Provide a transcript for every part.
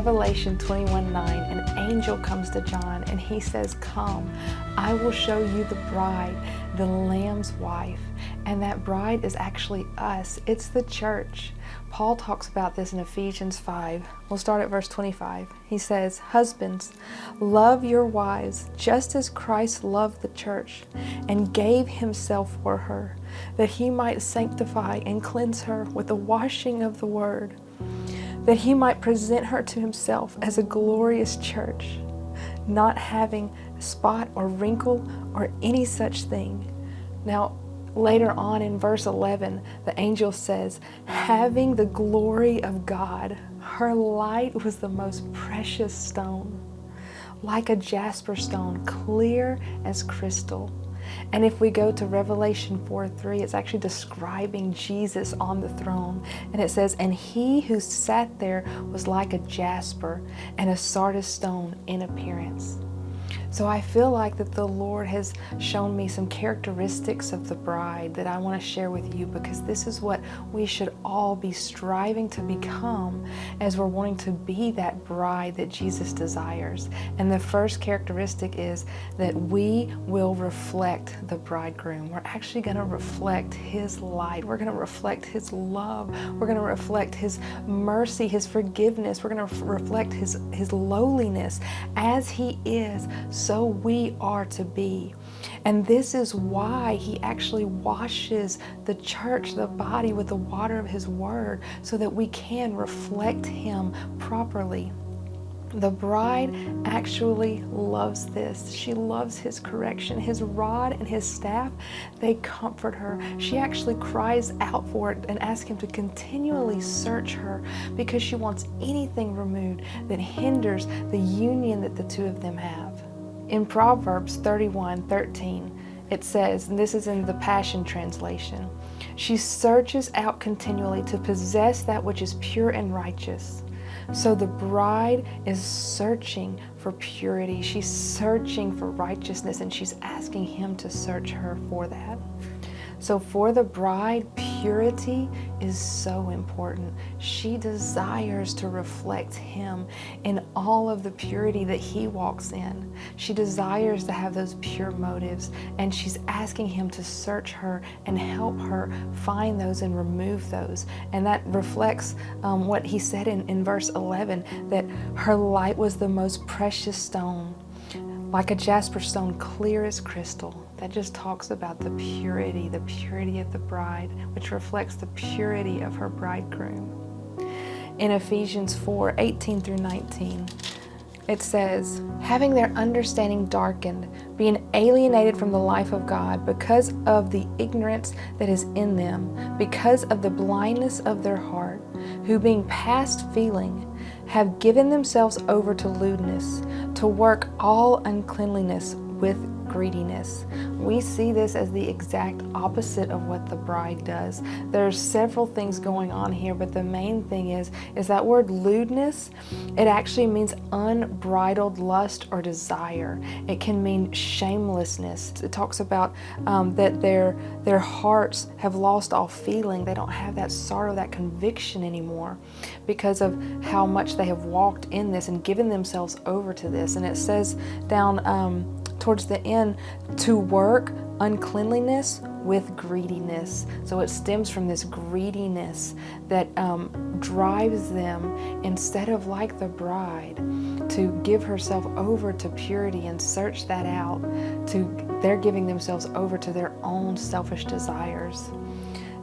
Revelation 21:9, an angel comes to John and he says, "Come, I will show you the bride, the Lamb's wife." And that bride is actually us. It's the church. Paul talks about this in Ephesians 5. We'll start at verse 25. He says, "Husbands, love your wives, just as Christ loved the church and gave himself for her, that he might sanctify and cleanse her with the washing of the word, that he might present her to himself as a glorious church, not having spot or wrinkle or any such thing." Now, later on in verse 11, the angel says, "Having the glory of God, her light was the most precious stone, like a jasper stone, clear as crystal." And if we go to Revelation 4:3, it's actually describing Jesus on the throne. And it says, "And he who sat there was like a jasper and a sardis stone in appearance." So I feel like that the Lord has shown me some characteristics of the bride that I want to share with you, because this is what we should all be striving to become as we're wanting to be that bride that Jesus desires. And the first characteristic is that we will reflect the bridegroom. We're actually going to reflect his light. We're going to reflect his love. We're going to reflect his mercy, his forgiveness. We're going to reflect his lowliness. As he is, so we are to be. And this is why he actually washes the church, the body, with the water of his word, so that we can reflect him properly. The bride actually loves this. She loves his correction. His rod and his staff, they comfort her. She actually cries out for it and asks him to continually search her, because she wants anything removed that hinders the union that the two of them have. In Proverbs 31:13, it says, and this is in the Passion Translation, "She searches out continually to possess that which is pure and righteous." So the bride is searching for purity. She's searching for righteousness, and she's asking him to search her for that. So for the bride, purity is so important. She desires to reflect him in all of the purity that he walks in. She desires to have those pure motives, and she's asking him to search her and help her find those and remove those. And that reflects what he said in verse 11, that her light was the most precious stone, like a jasper stone, clear as crystal. That just talks about the purity of the bride, which reflects the purity of her bridegroom. In Ephesians 4:18 through 19, it says, "Having their understanding darkened, being alienated from the life of God because of the ignorance that is in them, because of the blindness of their heart, who being past feeling, have given themselves over to lewdness, to work all uncleanliness with greediness." We see this as the exact opposite of what the bride does. There's several things going on here, but the main thing is that word lewdness. It actually means unbridled lust or desire. It can mean shamelessness. It talks about that their hearts have lost all feeling. They don't have that sorrow, that conviction anymore, because of how much they have walked in this and given themselves over to this. And it says down towards the end, to work uncleanliness with greediness. So it stems from this greediness that drives them, instead of like the bride, to give herself over to purity and search that out. They're giving themselves over to their own selfish desires.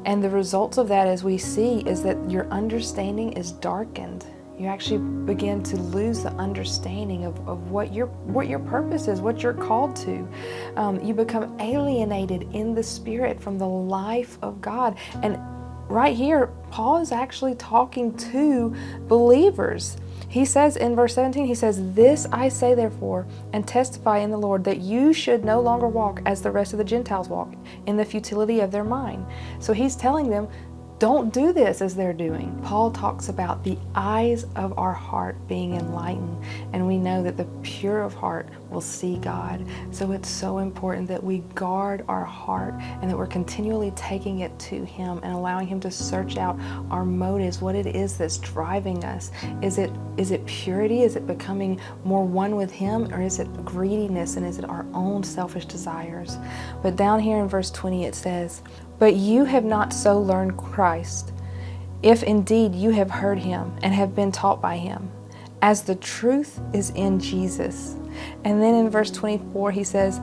And the results of that, as we see, is that your understanding is darkened. You actually begin to lose the understanding of what your purpose is, what you're called to. You become alienated in the spirit from the life of God. And right here, Paul is actually talking to believers. He says in verse 17, he says, "This I say therefore, and testify in the Lord, that you should no longer walk as the rest of the Gentiles walk, in the futility of their mind." So he's telling them, don't do this as they're doing. Paul talks about the eyes of our heart being enlightened, and we know that the pure of heart will see God. So it's so important that we guard our heart and that we're continually taking it to him and allowing him to search out our motives, what it is that's driving us. Is Is it purity? Is it becoming more one with Him? Or is it greediness, and is it our own selfish desires? But down here in verse 20 it says, "But you have not so learned Christ, if indeed you have heard Him and have been taught by Him, as the truth is in Jesus." And then in verse 24 he says,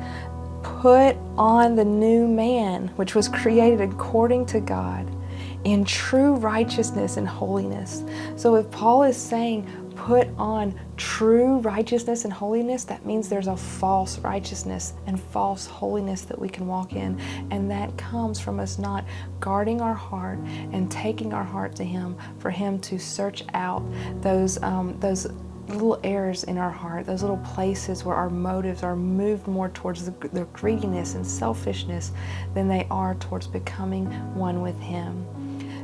"Put on the new man, which was created according to God, in true righteousness and holiness." So if Paul is saying, put on true righteousness and holiness, that means there's a false righteousness and false holiness that we can walk in. And that comes from us not guarding our heart and taking our heart to Him, for Him to search out those little errors in our heart, those little places where our motives are moved more towards the greediness and selfishness than they are towards becoming one with Him.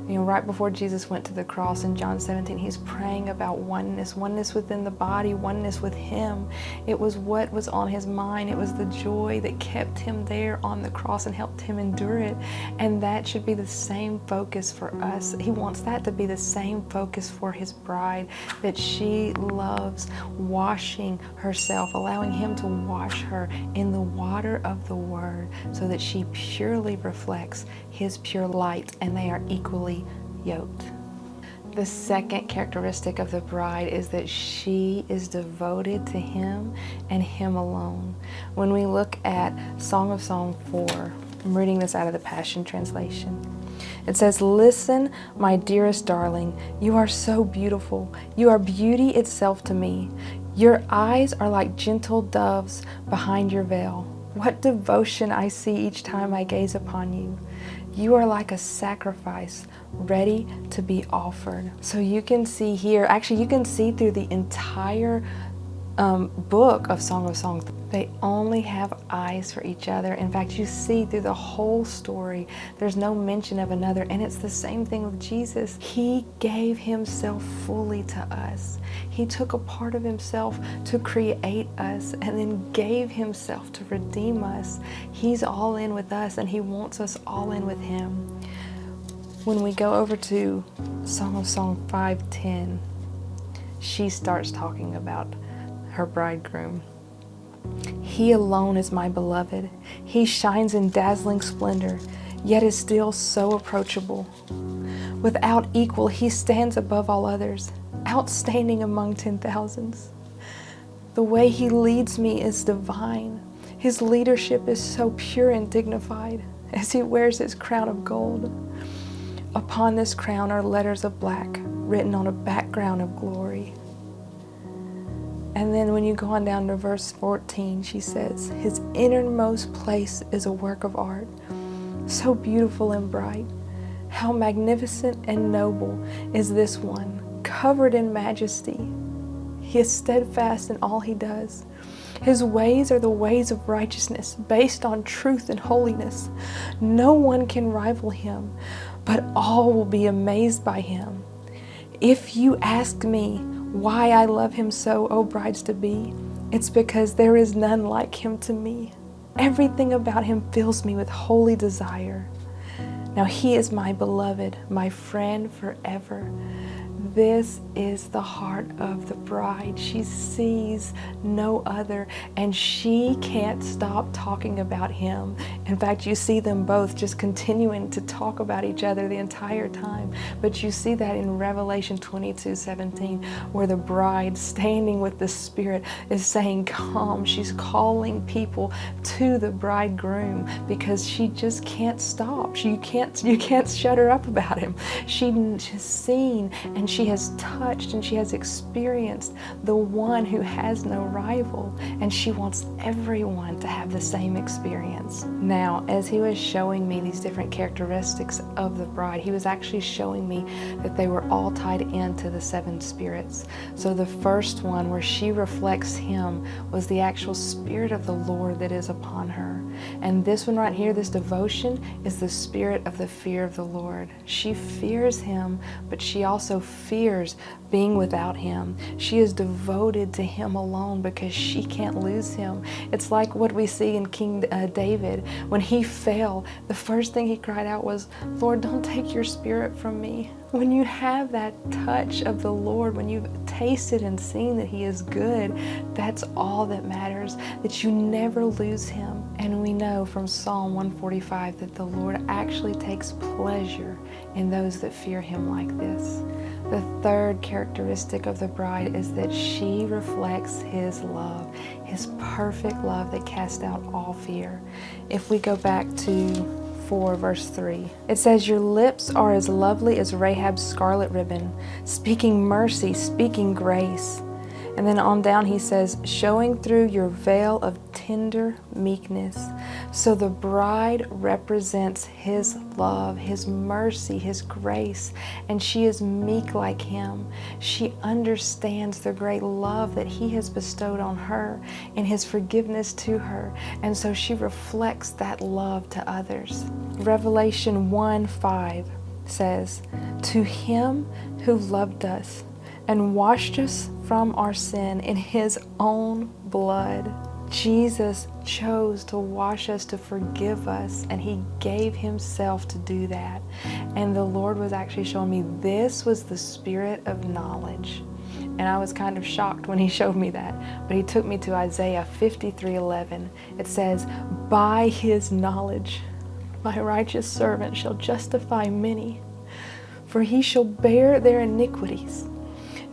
You know, right before Jesus went to the cross in John 17, He's praying about oneness within the body, oneness with Him. It was what was on His mind. It was the joy that kept Him there on the cross and helped Him endure it. And that should be the same focus for us. He wants that to be the same focus for His bride, that she loves washing herself, allowing Him to wash her in the water of the Word, so that she purely reflects His pure light, and they are equally yoked. The second characteristic of the bride is that she is devoted to Him and Him alone. When we look at Song of Song 4, I'm reading this out of the Passion Translation. It says, "Listen, my dearest darling, you are so beautiful. You are beauty itself to me. Your eyes are like gentle doves behind your veil. What devotion I see each time I gaze upon you. You are like a sacrifice ready to be offered." So you can see here, actually you can see through the entire book of Song of Songs, they only have eyes for each other. In fact, you see through the whole story, there's no mention of another. And it's the same thing with Jesus. He gave Himself fully to us. He took a part of Himself to create us and then gave Himself to redeem us. He's all in with us, and He wants us all in with Him. When we go over to Song of Song 5:10, she starts talking about her bridegroom. "He alone is my beloved. He shines in dazzling splendor, yet is still so approachable. Without equal, He stands above all others, outstanding among 10,000s. The way He leads me is divine. His leadership is so pure and dignified, as He wears His crown of gold. Upon this crown are letters of black, written on a background of glory." And then when you go on down to verse 14, she says, "His innermost place is a work of art, so beautiful and bright. How magnificent and noble is this one, covered in majesty. He is steadfast in all He does. His ways are the ways of righteousness, based on truth and holiness. No one can rival Him, but all will be amazed by Him. If you ask me why I love Him so, O brides-to-be, it's because there is none like Him to me. Everything about Him fills me with holy desire. Now He is my beloved, my friend forever." This is the heart of the bride. She sees no other, and she can't stop talking about Him. In fact, you see them both just continuing to talk about each other the entire time. But you see that in Revelation 22:17, where the bride standing with the Spirit is saying, "Come." She's calling people to the bridegroom because she just can't stop. You can't shut her up about Him. She's seen and she has touched and she has experienced the one who has no rival, and she wants everyone to have the same experience. Now, as He was showing me these different characteristics of the bride, He was actually showing me that they were all tied into the 7 spirits. So the first one, where she reflects Him, was the actual Spirit of the Lord that is upon her. And this one right here, this devotion, is the spirit of the fear of the Lord. She fears Him, but she also fears fears being without him. She is devoted to him alone because she can't lose him. It's like what we see in King David. When he fell, the first thing he cried out was, Lord, don't take your spirit from me. When you have that touch of the Lord, when you've tasted and seen that he is good, that's all that matters, that you never lose him. And we know from Psalm 145 that the Lord actually takes pleasure in those that fear him like this. The third characteristic of the bride is that she reflects his love, his perfect love that casts out all fear. If we go back to 4 verse 3, it says, your lips are as lovely as Rahab's scarlet ribbon, speaking mercy, speaking grace. And then on down he says, showing through your veil of tender meekness. So the bride represents his love, his mercy, his grace, and she is meek like him. She understands the great love that he has bestowed on her and his forgiveness to her, and so she reflects that love to others. Revelation 1:5 says, to him who loved us and washed us from our sin in his own blood. Jesus chose to wash us, to forgive us, and he gave himself to do that. And the Lord was actually showing me this was the spirit of knowledge. And I was kind of shocked when he showed me that. But he took me to Isaiah 53:11. It says, by his knowledge, my righteous servant shall justify many, for he shall bear their iniquities.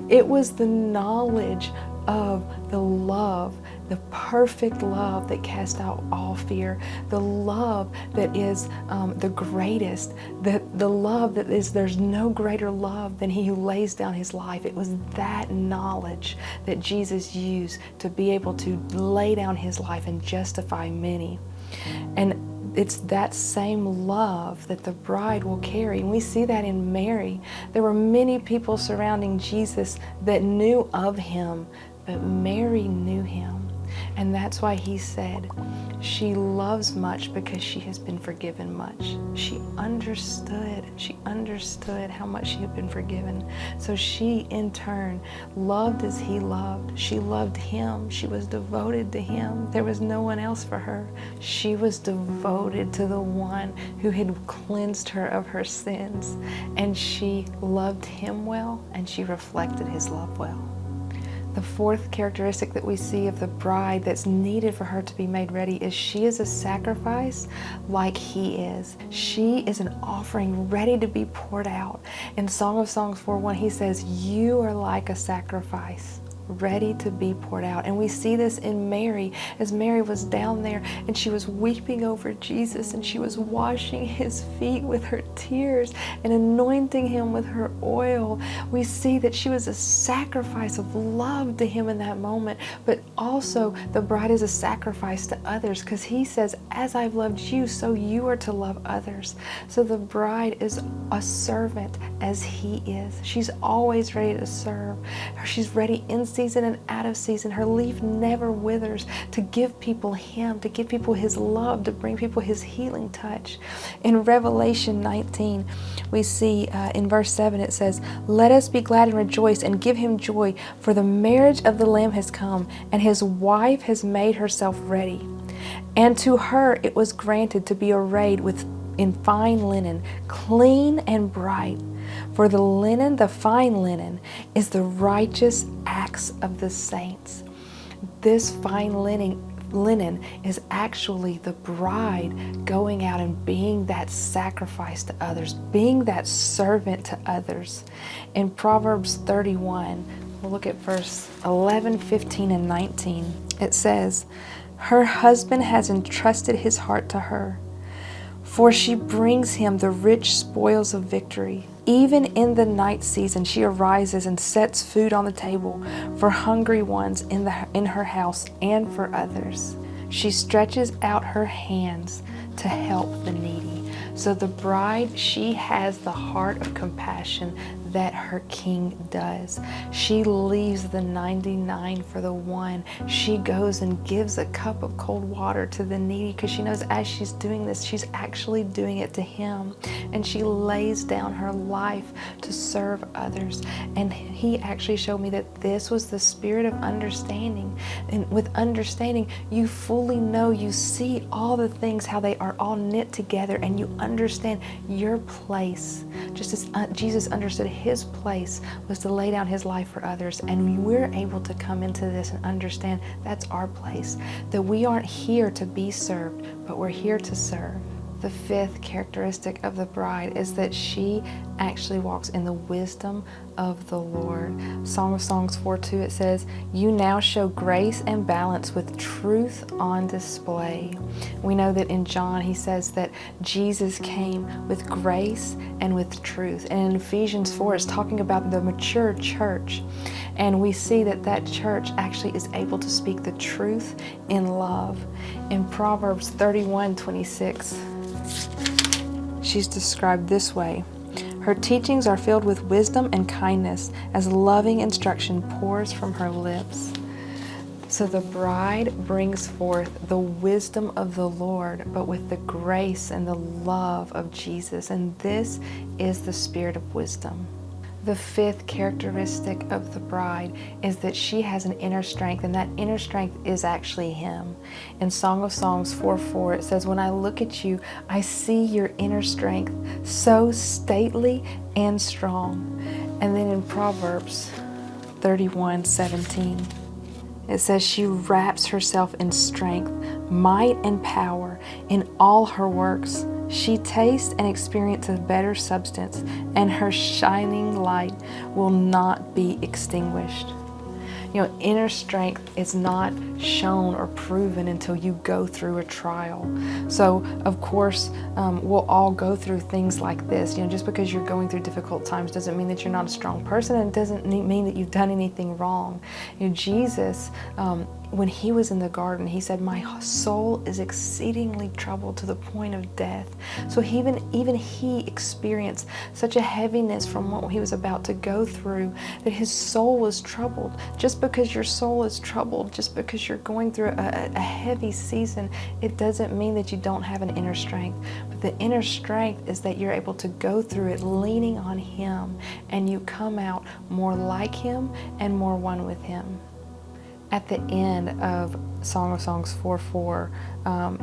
It was the knowledge of the love, the perfect love that cast out all fear, the love that is the greatest, the love that is, there's no greater love than he who lays down his life. It was that knowledge that Jesus used to be able to lay down his life and justify many. And it's that same love that the bride will carry. And we see that in Mary. There were many people surrounding Jesus that knew of him, but Mary knew him. And that's why he said, she loves much because she has been forgiven much. She understood how much she had been forgiven. So she, in turn, loved as he loved. She loved him. She was devoted to him. There was no one else for her. She was devoted to the one who had cleansed her of her sins. And she loved him well, and she reflected his love well. The fourth characteristic that we see of the bride that's needed for her to be made ready is she is a sacrifice like he is. She is an offering ready to be poured out. In Song of Songs 4:1, he says, you are like a sacrifice ready to be poured out. And we see this in Mary, as Mary was down there and she was weeping over Jesus, and she was washing his feet with her tears and anointing him with her oil. We see that she was a sacrifice of love to him in that moment, but also the bride is a sacrifice to others, because he says, as I've loved you, so you are to love others. So the bride is a servant as he is. She's always ready to serve. She's ready in season and out of season. Her leaf never withers, to give people him, to give people his love, to bring people his healing touch. In Revelation 19, we see in verse 7, it says, let us be glad and rejoice and give him joy, for the marriage of the Lamb has come, and his wife has made herself ready. And to her it was granted to be arrayed in fine linen, clean and bright. For the linen, the fine linen, is the righteous acts of the saints. This fine linen is actually the bride going out and being that sacrifice to others, being that servant to others. In Proverbs 31, we'll look at verse 11, 15, and 19. It says, her husband has entrusted his heart to her, for she brings him the rich spoils of victory. Even in the night season, she arises and sets food on the table for hungry ones in her house and for others. She stretches out her hands to help the needy. So the bride, she has the heart of compassion. that her king does. She leaves the 99 for the one. She goes and gives a cup of cold water to the needy because she knows as she's doing this, she's actually doing it to him. And she lays down her life to serve others. And he actually showed me that this was the spirit of understanding. And with understanding, you fully know, you see all the things, how they are all knit together, and you understand your place. Just as Jesus understood his place was to lay down his life for others. And we're able to come into this and understand that's our place. That we aren't here to be served, but we're here to serve. The fifth characteristic of the bride is that she actually walks in the wisdom of the Lord. Song of Songs 4:2, it says, "You now show grace and balance with truth on display." We know that in John he says that Jesus came with grace and with truth. And in Ephesians 4 it's talking about the mature church. And we see that that church actually is able to speak the truth in love. In Proverbs 31:26, she's described this way: "Her teachings are filled with wisdom and kindness, as loving instruction pours from her lips." So the bride brings forth the wisdom of the Lord, but with the grace and the love of Jesus. And this is the spirit of wisdom. The fifth characteristic of the bride is that she has an inner strength, and that inner strength is actually him. In Song of Songs 4:4, it says, "When I look at you, I see your inner strength, so stately and strong." And then in Proverbs 31:17, it says, "She wraps herself in strength, might, and power in all her works. She tastes and experiences better substance, and her shining light will not be extinguished." You know, inner strength is not shown or proven until you go through a trial. So, of course, we'll all go through things like this. You know, just because you're going through difficult times doesn't mean that you're not a strong person, and it doesn't mean that you've done anything wrong. You know, Jesus, when he was in the garden, he said, "My soul is exceedingly troubled to the point of death." So even he experienced such a heaviness from what he was about to go through that his soul was troubled. Just because your soul is troubled, just because you're going through a heavy season, it doesn't mean that you don't have an inner strength. But the inner strength is that you're able to go through it leaning on him, and you come out more like him and more one with him. At the end of Song of Songs 4:4,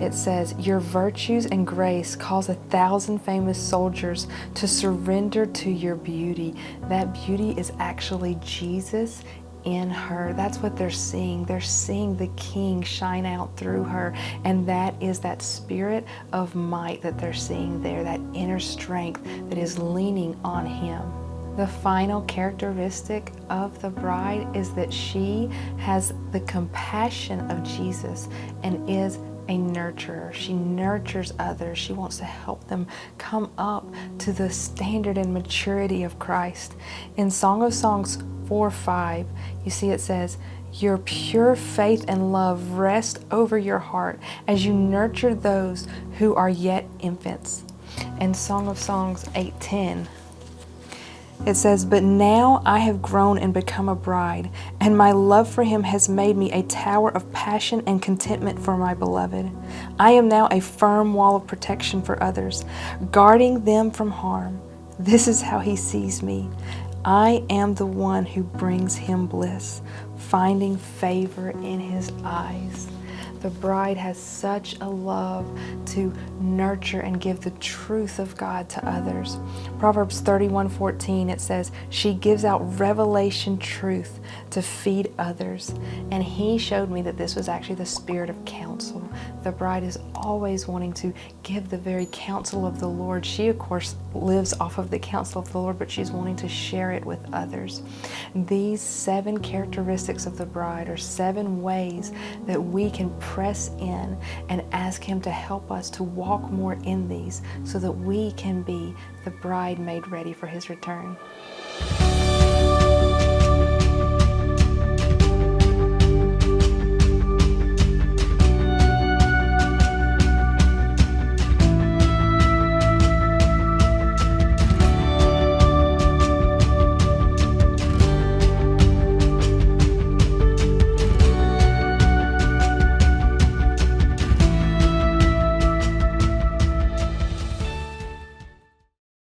it says, "Your virtues and grace cause 1,000 famous soldiers to surrender to your beauty." That beauty is actually Jesus in her. That's what they're seeing. They're seeing the King shine out through her. And that is that spirit of might that they're seeing there, that inner strength that is leaning on him. The final characteristic of the bride is that she has the compassion of Jesus and is a nurturer. She nurtures others. She wants to help them come up to the standard and maturity of Christ. In Song of Songs 4:5, you see it says, "Your pure faith and love rest over your heart as you nurture those who are yet infants." In Song of Songs 8:10, it says, "But now I have grown and become a bride, and my love for him has made me a tower of passion and contentment for my beloved. I am now a firm wall of protection for others, guarding them from harm. This is how he sees me. I am the one who brings him bliss, finding favor in his eyes." The bride has such a love to nurture and give the truth of God to others. Proverbs 31:14, it says, "She gives out revelation truth to feed others." And he showed me that this was actually the spirit of counsel. The bride is always wanting to give the very counsel of the Lord. She, of course, lives off of the counsel of the Lord, but she's wanting to share it with others. These 7 characteristics of the bride are 7 ways that we can press in and ask him to help us to walk more in these so that we can be the bride made ready for his return.